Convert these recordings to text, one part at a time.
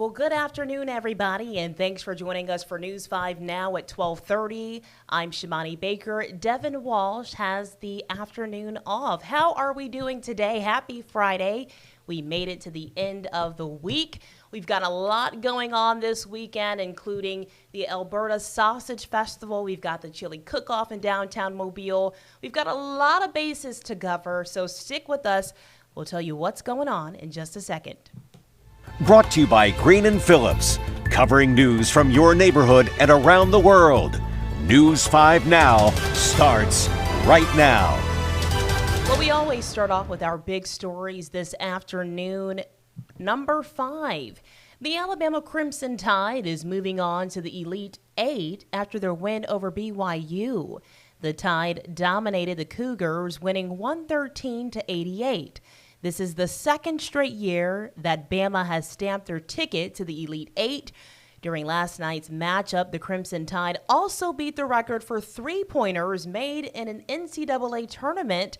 Well, good afternoon, everybody, and thanks for joining us for News 5 Now at 12:30. I'm Shimani Baker. Devin Walsh has the afternoon off. How are we doing today? Happy Friday. We made it to the end of the week. We've got a lot going on this weekend, including the Alberta Sausage Festival. We've got the Chili Cook-Off in downtown Mobile. We've got a lot of bases to cover, so stick with us. We'll tell you what's going on in just a second. Brought to you by Green and Phillips, covering news from your neighborhood and around the world. News 5 Now starts right now. Well, we always start off with our big stories this afternoon. Number 5, the Alabama Crimson Tide is moving on to the Elite Eight after their win over BYU. The Tide dominated the Cougars, winning 113-88. This is the second straight year that Bama has stamped their ticket to the Elite Eight. During last night's matchup, the Crimson Tide also beat the record for three-pointers made in an NCAA tournament,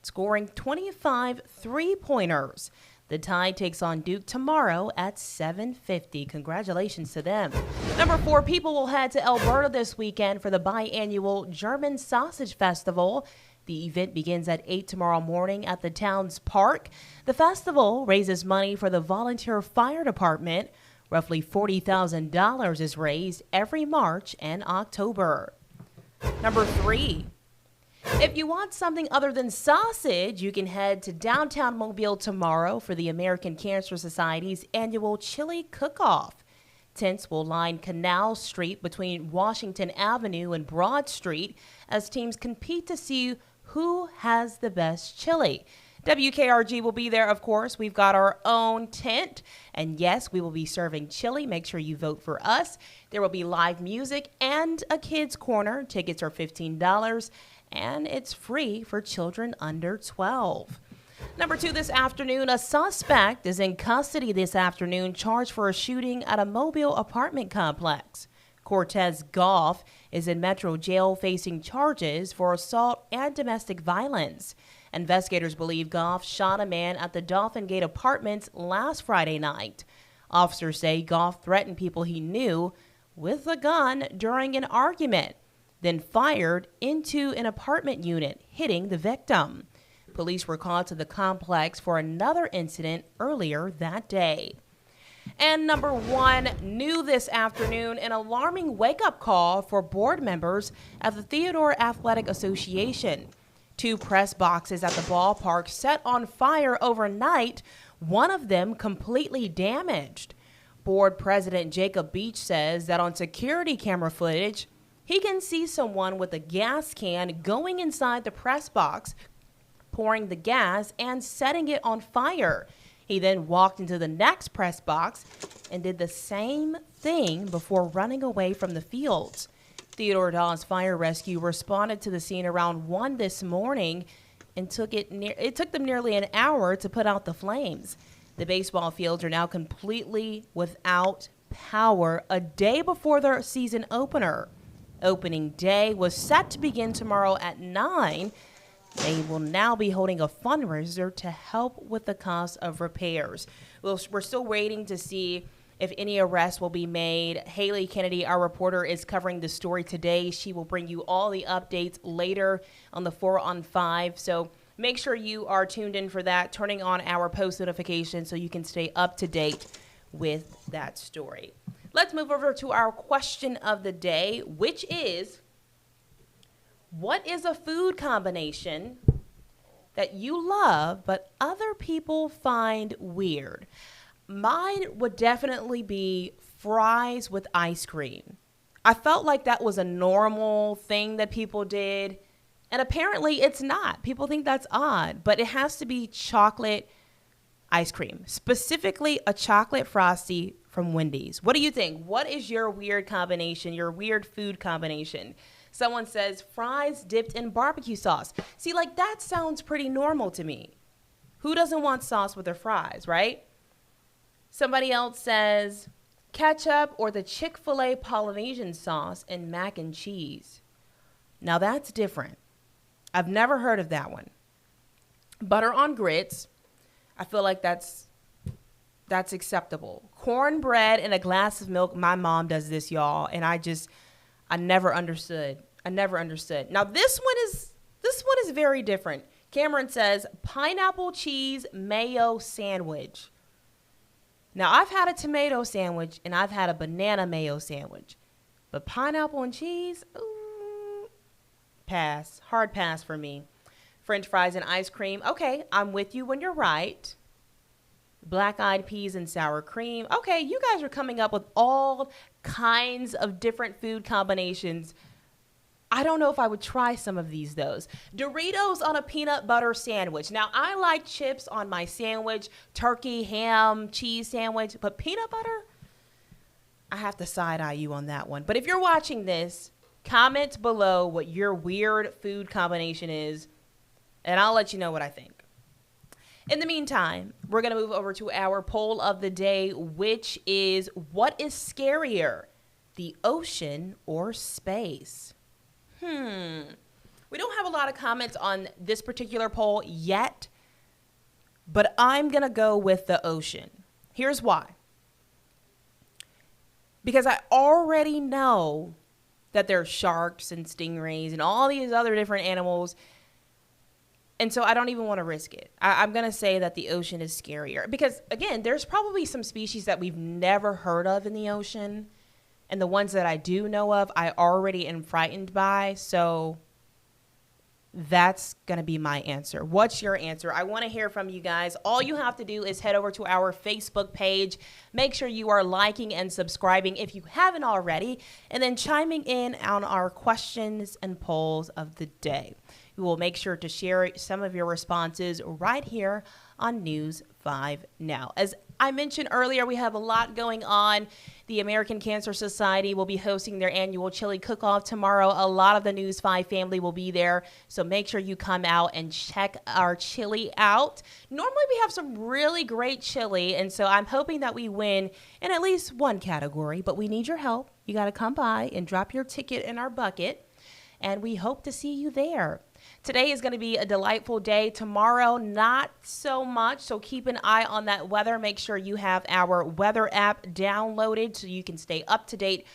scoring 25 three-pointers. The Tide takes on Duke tomorrow at 7:50. Congratulations to them. Number 4, people will head to Alberta this weekend for the biannual German Sausage Festival. The event begins at 8 tomorrow morning at the town's park. The festival raises money for the volunteer fire department. Roughly $40,000 is raised every March and October. Number 3, if you want something other than sausage, you can head to downtown Mobile tomorrow for the American Cancer Society's annual Chili Cook-Off. Tents will line Canal Street between Washington Avenue and Broad Street as teams compete to see who has the best chili. WKRG will be there, of course. We've got our own tent. And yes, we will be serving chili. Make sure you vote for us. There will be live music and a kids' corner. Tickets are $15, and it's free for children under 12. Number 2, this afternoon, a suspect is in custody this afternoon, charged for a shooting at a Mobile apartment complex. Cortez Goff is in Metro Jail facing charges for assault and domestic violence. Investigators believe Goff shot a man at the Dolphin Gate Apartments last Friday night. Officers say Goff threatened people he knew with a gun during an argument, then fired into an apartment unit, hitting the victim. Police were called to the complex for another incident earlier that day. And number 1, new this afternoon, an alarming wake-up call for board members at the Theodore Athletic Association. 2 press boxes at the ballpark set on fire overnight, one of them completely damaged. Board President Jacob Beach says that on security camera footage, he can see someone with a gas can going inside the press box, pouring the gas and setting it on fire. He then walked into the next press box and did the same thing before running away from the fields. Theodore Dawes Fire Rescue responded to the scene around 1 this morning and it took them nearly an hour to put out the flames. The baseball fields are now completely without power a day before their season opener. Opening day was set to begin tomorrow at 9. They will now be holding a fundraiser to help with the cost of repairs. We're still waiting to see if any arrests will be made. Haley Kennedy, our reporter, is covering the story today. She will bring you all the updates later on the 4 on 5. So make sure you are tuned in for that, turning on our post notifications so you can stay up to date with that story. Let's move over to our question of the day, which is, what is a food combination that you love but other people find weird? Mine would definitely be fries with ice cream. I felt like that was a normal thing that people did, and apparently it's not. People think that's odd, but it has to be chocolate ice cream, specifically a chocolate frosty from Wendy's. What do you think? What is your weird combination, your weird food combination? Someone says fries dipped in barbecue sauce. See, like that sounds pretty normal to me. Who doesn't want sauce with their fries, right? Somebody else says ketchup or the Chick-fil-A Polynesian sauce and mac and cheese. Now that's different. I've never heard of that one. Butter on grits. I feel like that's That's acceptable. Cornbread and a glass of milk. My mom does this, y'all, and I never understood. Now this one is very different. Cameron says pineapple cheese mayo sandwich. Now I've had a tomato sandwich and I've had a banana mayo sandwich, but pineapple and cheese, ooh, pass. Hard pass for me. French fries and ice cream. Okay, I'm with you when you're right. Black-eyed peas and sour cream. Okay, you guys are coming up with all kinds of different food combinations. I don't know if I would try some of these, though. Doritos on a peanut butter sandwich. Now, I like chips on my sandwich, turkey, ham, cheese sandwich, but peanut butter? I have to side-eye you on that one. But if you're watching this, comment below what your weird food combination is, and I'll let you know what I think. In the meantime, we're going to move over to our poll of the day, which is, what is scarier, the ocean or space? We don't have a lot of comments on this particular poll yet, but I'm going to go with the ocean. Here's why. Because I already know that there's sharks and stingrays and all these other different animals, and so I don't even want to risk it. I'm going to say that the ocean is scarier. Because, again, there's probably some species that we've never heard of in the ocean. And the ones that I do know of, I already am frightened by. So that's going to be my answer. What's your answer? I want to hear from you guys. All you have to do is head over to our Facebook page. Make sure you are liking and subscribing if you haven't already. And then chiming in on our questions and polls of the day. We will make sure to share some of your responses right here on News 5 Now. As I mentioned earlier, we have a lot going on. The American Cancer Society will be hosting their annual chili cook-off tomorrow. A lot of the News 5 family will be there, so make sure you come out and check our chili out. Normally, we have some really great chili, and so I'm hoping that we win in at least one category, but we need your help. You got to come by and drop your ticket in our bucket, and we hope to see you there. Today is going to be a delightful day. Tomorrow, not so much. So keep an eye on that weather. Make sure you have our weather app downloaded so you can stay up to date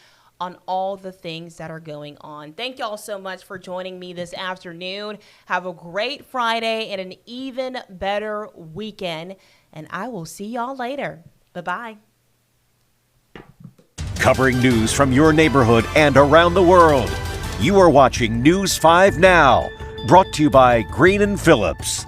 on all the things that are going on. Thank y'all so much for joining me this afternoon. Have a great Friday and an even better weekend. And I will see y'all later. Bye-bye. Covering news from your neighborhood and around the world. You are watching News 5 Now. Brought to you by Green & Phillips.